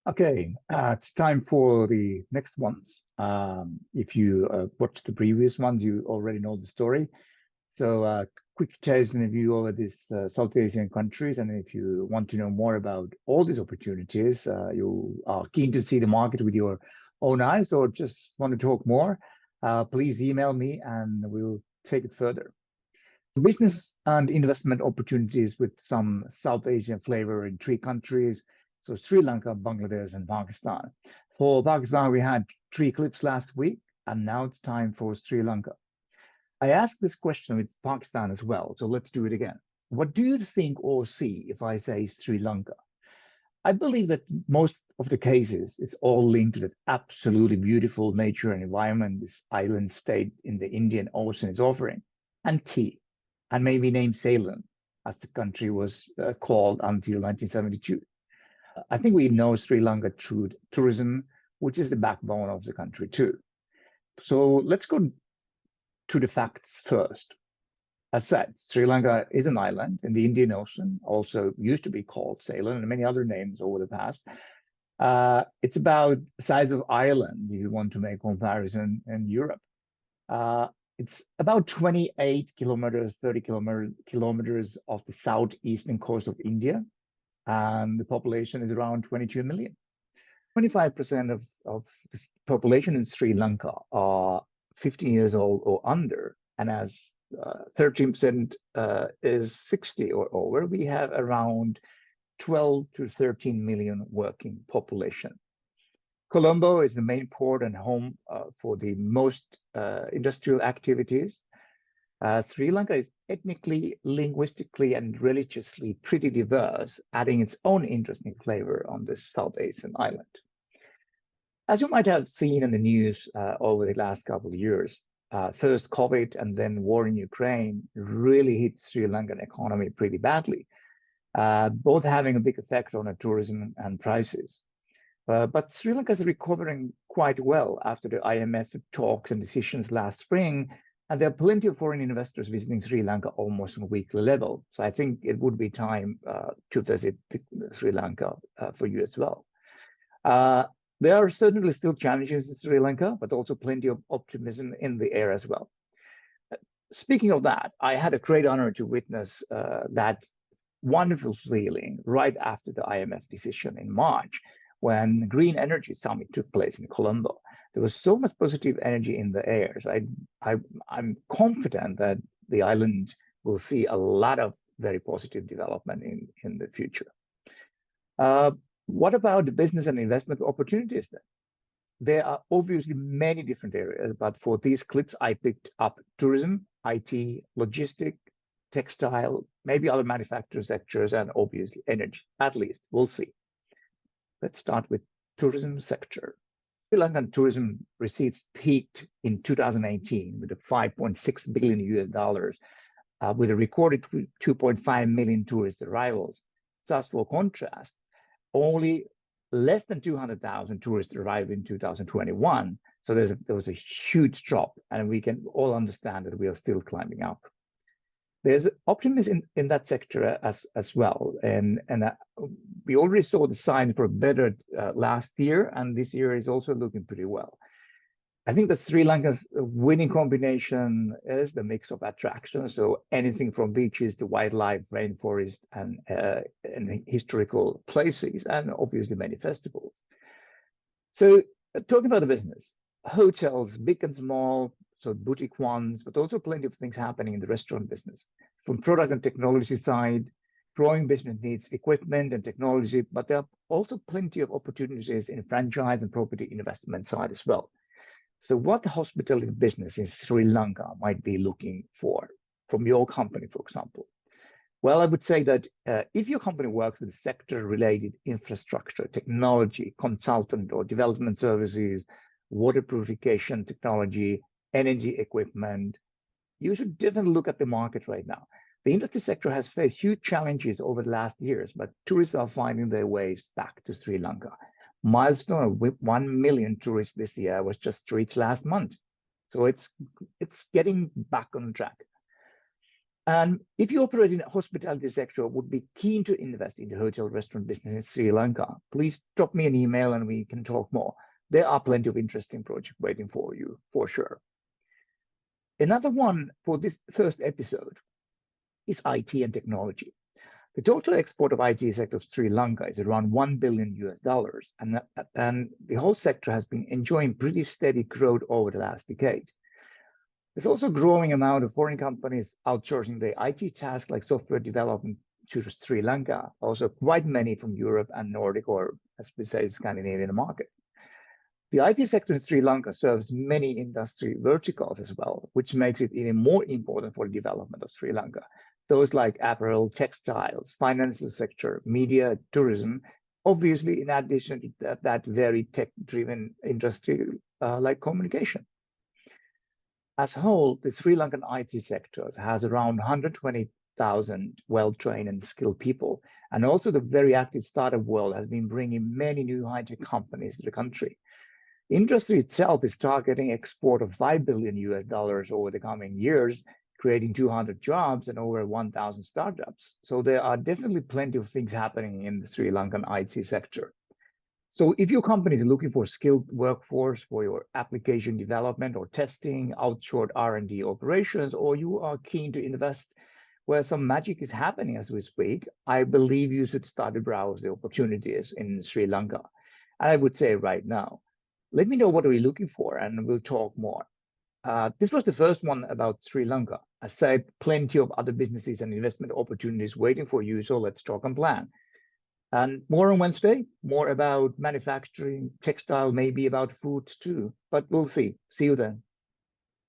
Okay, it's time for the next ones. If you watched the previous ones, you already know the story. So, quick taste and review over these South Asian countries. And if you want to know more about all these opportunities, you are keen to see the market with your own eyes or just want to talk more, please email me and we'll take it further. Business and investment opportunities with some South Asian flavor in three countries. So Sri Lanka, Bangladesh, and Pakistan. For Pakistan, we had three clips last week, and now it's time for Sri Lanka. I asked this question with Pakistan as well, so let's do it again. What do you think or see if I say Sri Lanka? I believe that most of the cases, it's all linked to that absolutely beautiful nature and environment this island state in the Indian Ocean is offering, and tea, and maybe name Ceylon, as the country was called until 1972. I think we know Sri Lanka through tourism, which is the backbone of the country too. So let's go to the facts first. As said, Sri Lanka is an island in the Indian Ocean, also used to be called Ceylon and many other names over the past. It's about the size of Ireland, if you want to make comparison in Europe. It's about 28 kilometers, 30 kilometers of the southeastern coast of India, and the population is around 22 million. 25% of the population in Sri Lanka are 15 years old or under, and as 13% is 60 or over, we have around 12 to 13 million working population. Colombo is the main port and home for the most industrial activities. Sri Lanka is ethnically, linguistically, and religiously pretty diverse, adding its own interesting flavor on this South Asian island. As you might have seen in the news over the last couple of years, first COVID and then war in Ukraine really hit Sri Lankan economy pretty badly, both having a big effect on the tourism and prices. But Sri Lanka is recovering quite well after the IMF talks and decisions last spring, and there are plenty of foreign investors visiting Sri Lanka almost on a weekly level. So I think it would be time to visit Sri Lanka for you as well. There are certainly still challenges in Sri Lanka, but also plenty of optimism in the air as well. Speaking of that, I had a great honor to witness that wonderful feeling right after the IMF decision in March when the Green Energy Summit took place in Colombo. There was so much positive energy in the air. So I'm confident that the island will see a lot of very positive development in the future. What about the business and investment opportunities then? There are obviously many different areas, but for these clips, I picked up tourism, IT, logistic, textile, maybe other manufacturing sectors, and obviously energy. At least we'll see. Let's start with tourism sector. Sri Lankan tourism receipts peaked in 2018 with a 5.6 billion US dollars, with a recorded 2.5 million tourist arrivals. Thus, for contrast, only less than 200,000 tourists arrived in 2021. So there was a huge drop, and we can all understand that we are still climbing up. There's optimism in that sector as well, and we already saw the sign for better last year, and this year is also looking pretty well. I think that Sri Lanka's winning combination is the mix of attractions, so anything from beaches to wildlife, rainforest, and historical places, and obviously many festivals. So talking about the business, hotels, big and small, so boutique ones, but also plenty of things happening in the restaurant business. From product and technology side, growing business needs equipment and technology, but there are also plenty of opportunities in franchise and property investment side as well. So what the hospitality business in Sri Lanka might be looking for from your company, for example? Well, I would say that if your company works with sector-related infrastructure, technology, consultant or development services, water purification technology, energy equipment, you should definitely look at the market right now. The industry sector has faced huge challenges over the last years, but tourists are finding their ways back to Sri Lanka. Milestone of 1 million tourists this year was just reached last month. So it's getting back on track. And if you operate in the hospitality sector, would be keen to invest in the hotel restaurant business in Sri Lanka, please drop me an email and we can talk more. There are plenty of interesting projects waiting for you, for sure. Another one for this first episode is IT and technology. The total export of IT sector of Sri Lanka is around 1 billion US dollars, and the whole sector has been enjoying pretty steady growth over the last decade. There's also a growing amount of foreign companies outsourcing their IT tasks like software development to Sri Lanka, also quite many from Europe and Nordic, or as we say, Scandinavian market. The IT sector in Sri Lanka serves many industry verticals as well, which makes it even more important for the development of Sri Lanka. Those like apparel, textiles, financial sector, media, tourism, obviously in addition to that very tech-driven industry like communication. As a whole, the Sri Lankan IT sector has around 120,000 well-trained and skilled people. And also the very active startup world has been bringing many new high-tech companies to the country. The industry itself is targeting export of 5 billion US dollars over the coming years, creating 200 jobs and over 1,000 startups. So there are definitely plenty of things happening in the Sri Lankan IT sector. So if your company is looking for skilled workforce for your application development or testing, outsourced R&D operations, or you are keen to invest where some magic is happening as we speak, I believe you should start to browse the opportunities in Sri Lanka. And I would say right now, let me know what are you looking for and we'll talk more. This was the first one about Sri Lanka. I said plenty of other businesses and investment opportunities waiting for you, so let's talk and plan. And more on Wednesday, more about manufacturing, textile, maybe about foods too. But we'll see. See you then.